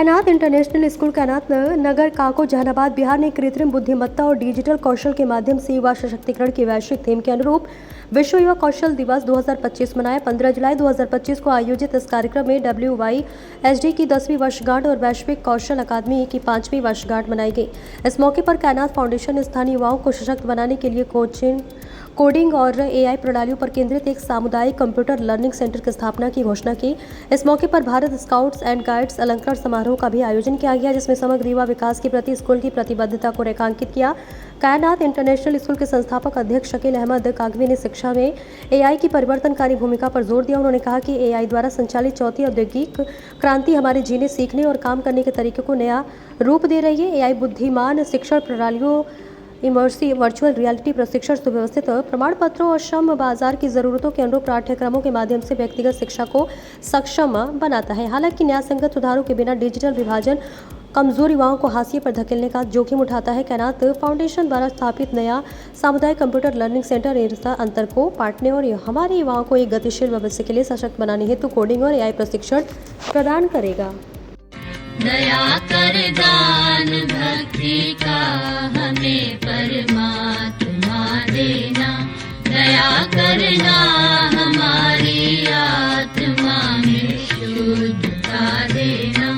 कैनात international school कैनात नगर काको जहानाबाद बिहार ने कृत्रिम बुद्धिमत्ता और डिजिटल कौशल के माध्यम से युवा सशक्तिकरण की वैश्विक थीम के अनुरूप विश्व युवा कौशल दिवस 2025 मनाया। 15 जुलाई 2025 को आयोजित इस कार्यक्रम में WYSD की 10वीं वर्षगांठ और वैश्विक कौशल अकादमी की 5वीं वर्षगांठ मनाई गई। इस मौके पर कैनात फाउंडेशन ने स्थानीय युवाओं को सशक्त बनाने के लिए कोडिंग और AI प्रणालियों पर केंद्रित एक सामुदायिक कंप्यूटर लर्निंग सेंटर की स्थापना की घोषणा की। इस मौके पर भारत स्काउट्स एंड गाइड्स अलंकरण समारोह का भी आयोजन किया गया, जिसमें समग्र युवा विकास के प्रति स्कूल की प्रतिबद्धता को रेखांकित किया। कैनात इंटरनेशनल स्कूल के संस्थापक अध्यक्ष शकील अहमद कागवी ने शिक्षा में AI की परिवर्तनकारी भूमिका पर जोर दिया। उन्होंने कहा कि AI द्वारा संचालित चौथी औद्योगिक क्रांति हमारे जीने, सीखने और काम करने के तरीके को नया रूप दे रही है। AI बुद्धिमान शिक्षण प्रणालियों, इमर्सिव वर्चुअल रियलिटी प्रशिक्षण, सुव्यवस्थित प्रमाण पत्रों और श्रम बाजार की ज़रूरतों के अनुरूप पाठ्यक्रमों के माध्यम से व्यक्तिगत शिक्षा को सक्षम बनाता है। हालांकि न्याय संगत सुधारों के बिना डिजिटल विभाजन कमजोर युवाओं को हाशिए पर धकेलने का जोखिम उठाता है। कैनात फाउंडेशन द्वारा स्थापित नया सामुदायिक कंप्यूटर लर्निंग सेंटर इस अंतर को पाटने और हमारे युवाओं को एक गतिशील भविष्य के लिए सशक्त बनाने हेतु कोडिंग और AI प्रशिक्षण प्रदान करेगा। दया कर दान भक्ति का हमें परमात्मा देना, दया करना हमारी आत्मा में शुद्धता देना।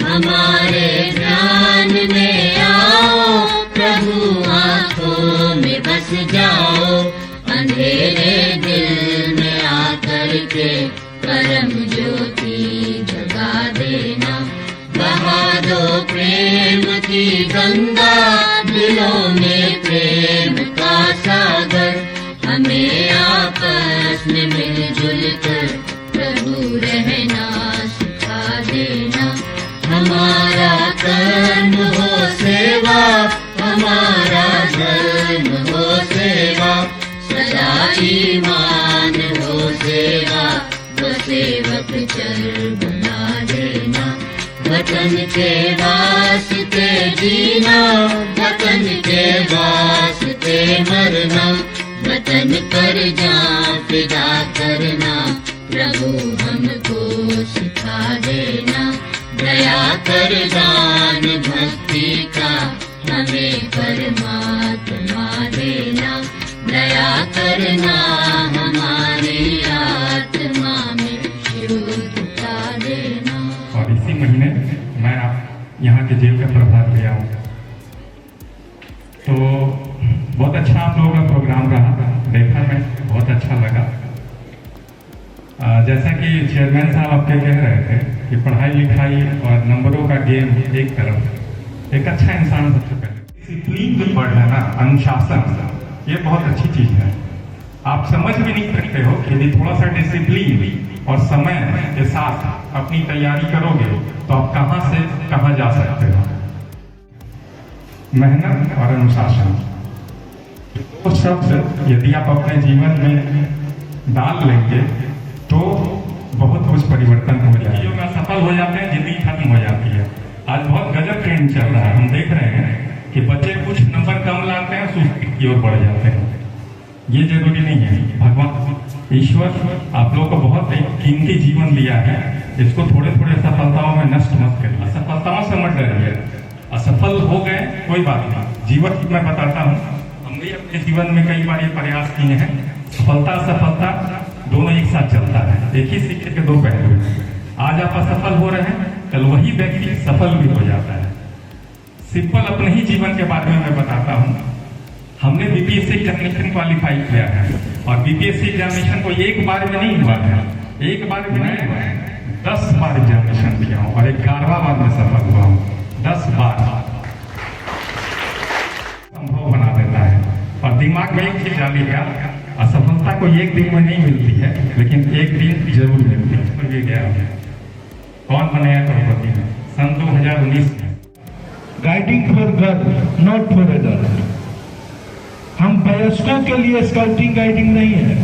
हमारे ध्यान में आओ प्रभु, आँखों में बस जाओ, अंधेरे दिल में आकर के परम ज्योति जगा देना। बहा दो प्रेम की गंगा, दिलों में प्रेम का सागर, हमें आपस में मिलजुल कर प्रभु रहना सिखा देना। हमारा कर्म हो सेवा, हमारा धर्म हो सेवा, सदा ईमान हो सेवा, वो सेवक चर बना देना। वतन के वास्ते जीना, वतन के वास्ते मरना, वतन पर जान फिदा करना, प्रभु हमको सिखा देना। दया कर दान भक्ति का हमें परमात्मा देना, दया करना हमारी आत्मा में शुद्धता देना। और इसी महीने मैं यहाँ के जेल का प्रभार लिया हूँ, तो बहुत अच्छा आप लोगों का प्रोग्राम रहा, देखा मैं बहुत अच्छा लगा। जैसा कि चेयरमैन साहब आपके कह रहे थे कि पढ़ाई लिखाई और नंबरों का गेम एक तरफ, एक अच्छा इंसान सबसे पहले डिसिप्लिन जो वर्ड है ना, अनुशासन, ये बहुत अच्छी चीज है। आप समझ भी नहीं सकते हो कि यदि थोड़ा सा डिसिप्लिन और समय के साथ अपनी तैयारी करोगे तो आप कहां से कहां जा सकते हो। मेहनत और अनुशासन, वो शब्द यदि आप अपने जीवन में डाल लेंगे तो बहुत कुछ परिवर्तन हो जाएगा। चीजों में सफल हो जाते हैं, जिंदगी खत्म हो जाती है। आज बहुत गजब ट्रेंड चल रहा है, हम देख रहे हैं कि बच्चे कुछ नंबर कम लाते हैं, सुस्ती की ओर बढ़ जाते हैं। ये जरूरी नहीं है। भगवान ईश्वर आप लोगों को बहुत एक कीमती जीवन दिया है, इसको थोड़े थोड़े सफलताओं में नष्ट मत करिए। असफलताओं से मत डरिए, असफल हो गए कोई बात नहीं। जीवन मैं बताता हूँ, हम भी अपने जीवन में कई बार ये प्रयास किए हैं। सफलता असफलता दोनों एक साथ चलता है, एक ही सिक्के के दो पहलू हैं। आज आप असफल हो रहे हैं, कल वही व्यक्ति सफल भी हो जाता है। सिंपल अपने ही जीवन के बारे में मैं बताता हूँ। हमने BPSC एग्जामिनेशन क्वालिफाई किया है और BPSC एग्जामिनेशन को एक बार में नहीं हुआ है, एक बार में नहीं हुआ है, 10 बार एग्जामिनेशन दिया हूँ और 11वां बार में सफल हुआ हूँ। 10 बार संभव बना देता है। और दिमाग में एक चीज डालिएगा, असफलता को एक दिन में नहीं मिलती है, लेकिन एक दिन जरूर मिलती है। ये गया कौन बनाया करोड़पति में सन 2019 में। Guiding for girl not for adult. हम वयस्कों के लिए स्काउटिंग गाइडिंग नहीं है,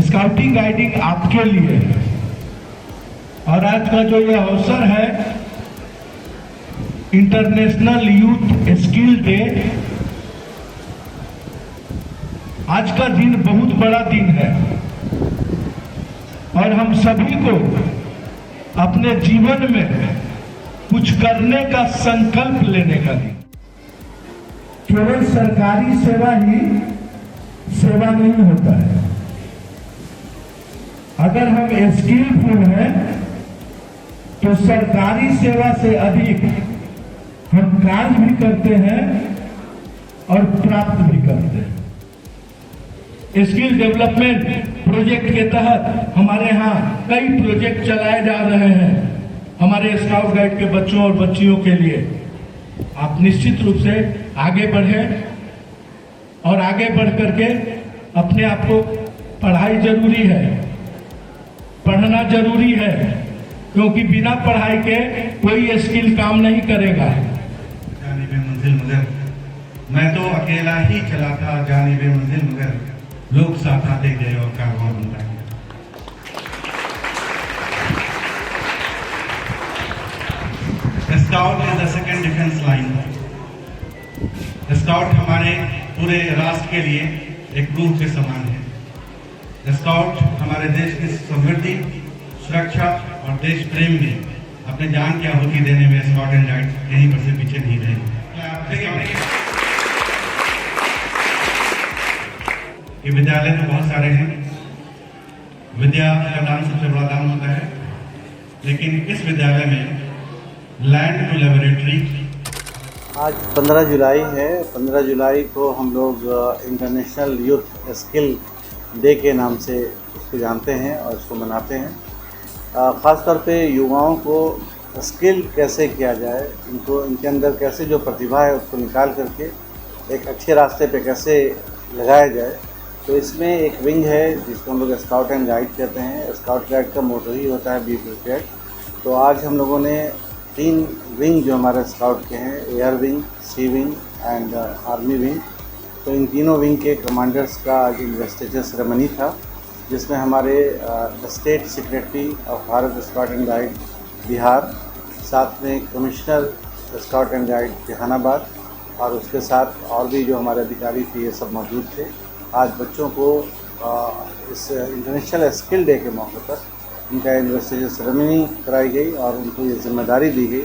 स्काउटिंग गाइडिंग आपके लिए है। और आज का जो ये अवसर है इंटरनेशनल यूथ स्किल डे, आज का दिन बहुत बड़ा दिन है और हम सभी को अपने जीवन में कुछ करने का संकल्प लेने का दिन। केवल सरकारी सेवा ही सेवा नहीं होता है। अगर हम स्किलफुल हैं तो सरकारी सेवा से अधिक हम कार्य भी करते हैं और प्राप्त भी करते हैं। स्किल डेवलपमेंट प्रोजेक्ट के तहत हमारे यहाँ कई प्रोजेक्ट चलाए जा रहे हैं हमारे स्काउट गाइड के बच्चों और बच्चियों के लिए। आप निश्चित रूप से आगे बढ़ें और आगे बढ़ करके अपने आप को, पढ़ाई जरूरी है, पढ़ना जरूरी है, क्योंकि बिना पढ़ाई के कोई स्किल काम नहीं करेगा। जानिबे मंजिल मगर मैं तो अकेला ही चला था, जानिबे मंजिल मगर लोग साथ आते गए और कारवां बनता गया। Scout is the second defence line. Scout हमारे पूरे राष्ट्र के लिए एक रूह के समान है। स्काउट हमारे देश की समृद्धि, सुरक्षा और देश प्रेम में अपने जान की आहुति देने में स्काउट एंड गाइड कहीं पर से पीछे नहीं रहे। ये विद्यालय तो बहुत सारे हैं, विद्या का दान सबसे बड़ा दान होता है, लेकिन इस विद्यालय में लैंड टू लेबोरेटरी। आज 15 जुलाई है। 15 जुलाई को हम लोग इंटरनेशनल यूथ स्किल डे के नाम से इसको जानते हैं और इसको मनाते हैं। ख़ास तौर पे युवाओं को स्किल कैसे किया जाए, इनको इनके अंदर कैसे जो प्रतिभा है उसको निकाल करके एक अच्छे रास्ते पे कैसे लगाया जाए। तो इसमें एक विंग है जिसको हम लोग स्काउट एंड गाइड कहते हैं। स्काउट गाइड का मोटो ही होता है बी प्रिपेयर्ड। तो आज हम लोगों ने 3 विंग जो हमारे स्काउट के हैं, air wing, sea wing and army wing, तो इन तीनों विंग के कमांडर्स का आज इन्वेस्टिगेशन सेरेमनी था, जिसमें हमारे state secretary of Bharat scout and guide Bihar, साथ में commissioner scout and guide Jehanabad और उसके साथ और भी जो हमारे अधिकारी थे ये सब मौजूद थे। आज बच्चों को इस इंटरनेशनल स्किल डे के मौके पर उनका इन्वेस्टिगेशन सेरेमनी कराई गई और उनको ये जिम्मेदारी दी गई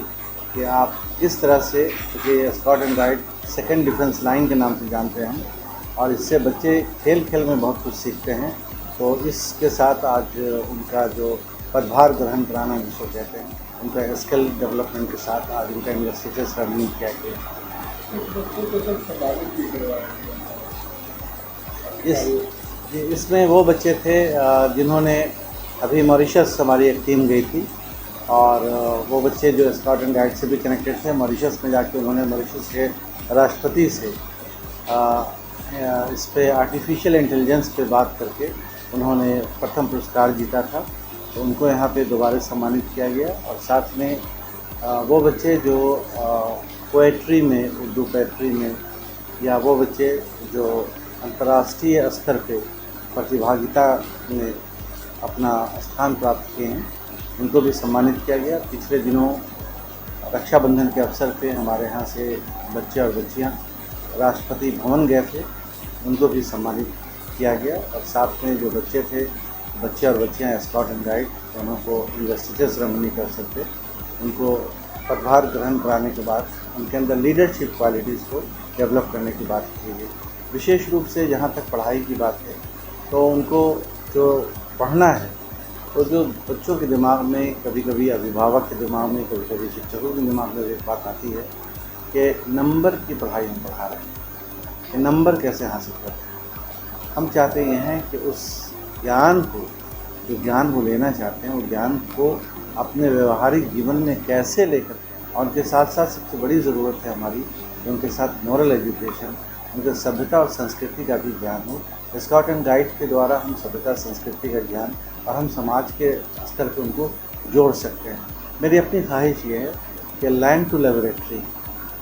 कि आप किस तरह से, क्योंकि scout and guide second defence line के नाम से जानते हैं और इससे बच्चे खेल खेल में बहुत कुछ सीखते हैं। तो इसके साथ आज उनका जो पदभार ग्रहण कराना जिसको कहते हैं, उनका स्किल डेवलपमेंट के साथ आज उनका इन्वेस्टिगेशन सेरेमनी किया गया। इसमें वो बच्चे थे जिन्होंने अभी मॉरिशस, हमारी एक टीम गई थी और वो बच्चे जो स्काउट एंड गाइड से भी कनेक्टेड थे, मॉरिशस में जाके उन्होंने मॉरिशस के राष्ट्रपति से इस पे आर्टिफिशियल इंटेलिजेंस पे बात करके उन्होंने प्रथम पुरस्कार जीता था। तो उनको यहाँ पे दोबारा सम्मानित किया गया और साथ में वो बच्चे जो पोएट्री में, उर्दू पोएट्री में, या वो बच्चे जो अंतर्राष्ट्रीय स्तर पे प्रतिभागिता में अपना स्थान प्राप्त किए हैं, उनको भी सम्मानित किया गया। पिछले दिनों रक्षाबंधन के अवसर पे हमारे यहाँ से बच्चे और बच्चियाँ राष्ट्रपति भवन गए थे, उनको भी सम्मानित किया गया। और साथ में जो बच्चे थे, बच्चे और बच्चियाँ स्काउट एंड गाइड, दोनों को इन्वेस्टिगेशन सेरेमनी के अवसर पे उनको पदभार ग्रहण कराने के बाद उनके अंदर लीडरशिप क्वालिटीज़ को डेवलप करने की बात की गई। विशेष रूप से जहाँ तक पढ़ाई की बात है, तो उनको जो पढ़ना है, तो जो बच्चों के दिमाग में, कभी कभी अभिभावक के दिमाग में, कभी कभी शिक्षकों के दिमाग में एक बात आती है कि नंबर की पढ़ाई हम पढ़ा रहे हैं, कि नंबर कैसे हासिल करते हैं। हम चाहते ये हैं कि उस ज्ञान को, जो ज्ञान वो लेना चाहते हैं, उस ज्ञान को अपने व्यवहारिक जीवन में कैसे लेकर, और उनके साथ साथ सबसे बड़ी ज़रूरत है हमारी, उनके साथ मॉरल एजुकेशन, उनके सभ्यता और संस्कृति का भी ज्ञान हो। स्काउट एंड गाइड के द्वारा हम सभ्यता संस्कृति का ज्ञान और हम समाज के स्तर पर उनको जोड़ सकते हैं। मेरी अपनी ख्वाहिश ये है कि लैंड टू लेबोरेटरी,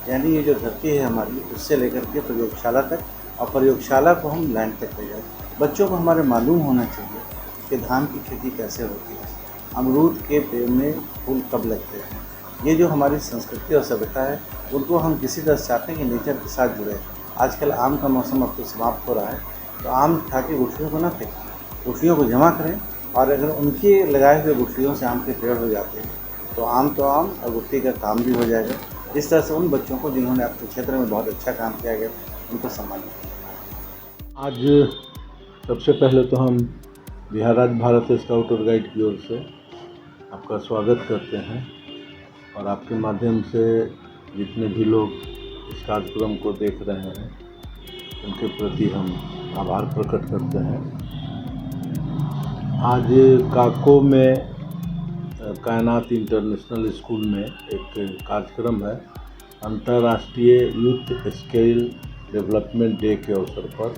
यानी ये जो धरती है हमारी, उससे लेकर के प्रयोगशाला तक, और प्रयोगशाला को हम लैंड तक ले जाए। बच्चों को हमारे मालूम होना चाहिए कि धान की खेती कैसे होती है, अमरूद के पेड़ में फूल कब लगते हैं। ये जो हमारी संस्कृति और सभ्यता है, उनको हम किसी तरह चाहते हैं कि नेचर के साथ जुड़े। आजकल आम का मौसम अब तो समाप्त हो रहा है, तो आम खा के गुठलियों को ना फेंकें, गुठलियों को जमा करें और अगर उनके लगाए हुए गुठलियों से आम के पेड़ हो जाते हैं तो आम और गुठली का काम भी हो जाएगा। इस तरह से उन बच्चों को जिन्होंने अपने क्षेत्र में बहुत अच्छा काम किया गया उनको सम्मानित। आज सबसे पहले तो हम बिहार राज्य भारत स्काउट और गाइड की ओर से आपका स्वागत करते हैं और आपके माध्यम से जितने भी लोग इस कार्यक्रम को देख रहे हैं उनके प्रति हम आभार प्रकट करते हैं। आज काको में कायनात इंटरनेशनल स्कूल में एक कार्यक्रम है अंतर्राष्ट्रीय यूथ स्किल डेवलपमेंट डे के अवसर पर,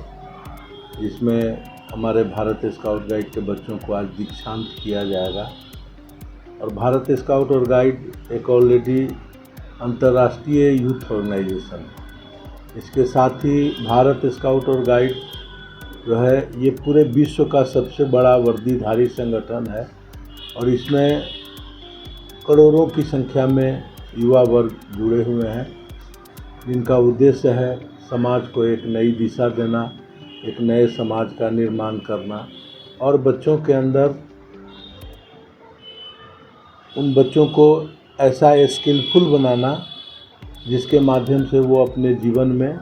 जिसमें हमारे भारत स्काउट गाइड के बच्चों को आज दीक्षांत किया जाएगा। और भारत स्काउट और गाइड एक ऑलरेडी अंतर्राष्ट्रीय यूथ ऑर्गेनाइजेशन है। इसके साथ ही भारत स्काउट और गाइड जो है ये पूरे विश्व का सबसे बड़ा वर्दीधारी संगठन है और इसमें करोड़ों की संख्या में युवा वर्ग जुड़े हुए हैं, जिनका उद्देश्य है समाज को एक नई दिशा देना, एक नए समाज का निर्माण करना और बच्चों के अंदर उन बच्चों को ऐसा स्किलफुल बनाना जिसके माध्यम से वो अपने जीवन में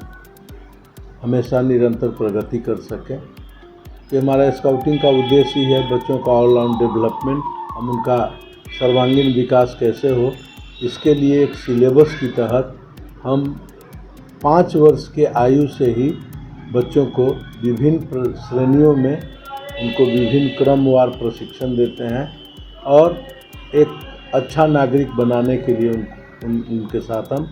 हमेशा निरंतर प्रगति कर सकें। ये हमारा स्काउटिंग का उद्देश्य ही है, बच्चों का ऑलराउंड डेवलपमेंट, हम उनका सर्वांगीण विकास कैसे हो, इसके लिए एक सिलेबस की तहत हम 5 वर्ष के आयु से ही बच्चों को विभिन्न श्रेणियों में उनको विभिन्न क्रमवार प्रशिक्षण देते हैं और एक अच्छा नागरिक बनाने के लिए उनके साथ हम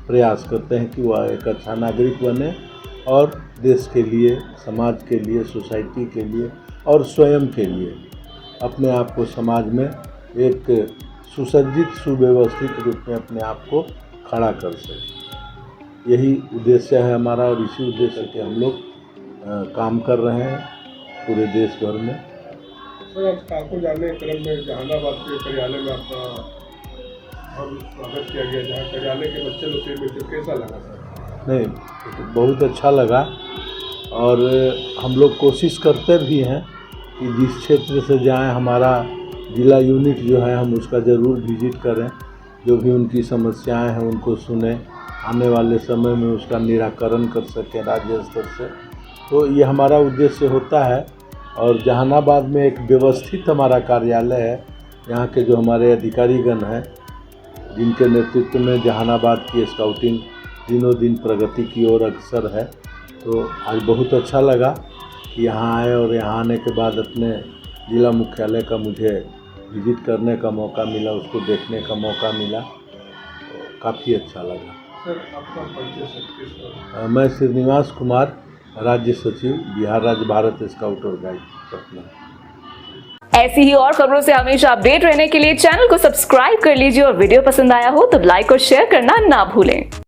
प्रयास करते हैं कि वह एक अच्छा नागरिक बने और देश के लिए, समाज के लिए, सोसाइटी के लिए और स्वयं के लिए अपने आप को समाज में एक सुसज्जित सुव्यवस्थित रूप में अपने आप को खड़ा कर सके। यही उद्देश्य है हमारा और इसी उद्देश्य के हम लोग काम कर रहे हैं पूरे देश भर में। सर, आज काको जाने के क्रम में जहानाबाद के कार्यालय में आपका और स्वागत किया गया, जहाँ कार्यालय के बच्चे लोग से मिलकर कैसा लगा सर? नहीं, बहुत अच्छा लगा और हम लोग कोशिश करते भी हैं कि जिस क्षेत्र से जाएं हमारा जिला यूनिट जो है हम उसका ज़रूर विजिट करें, जो भी उनकी समस्याएं हैं उनको सुने, आने वाले समय में उसका निराकरण कर सकें राज्य स्तर से। तो ये हमारा उद्देश्य होता है और जहानाबाद में एक व्यवस्थित हमारा कार्यालय है, यहाँ के जो हमारे अधिकारीगण हैं जिनके नेतृत्व में जहानाबाद की स्काउटिंग दिनों दिन प्रगति की ओर अग्रसर है। तो आज बहुत अच्छा लगा कि यहाँ आए और यहाँ आने के बाद अपने जिला मुख्यालय का मुझे विजिट करने का मौका मिला, उसको देखने का मौका मिला, तो काफ़ी अच्छा लगा। सर, आपका परिचय सर किस? मैं श्रीनिवास कुमार, राज्य सचिव, बिहार राज्य भारत स्काउट और गाइड, पटना। ऐसी ही और खबरों से हमेशा अपडेट रहने के लिए चैनल को सब्सक्राइब कर लीजिए और वीडियो पसंद आया हो तो लाइक और शेयर करना ना भूलें।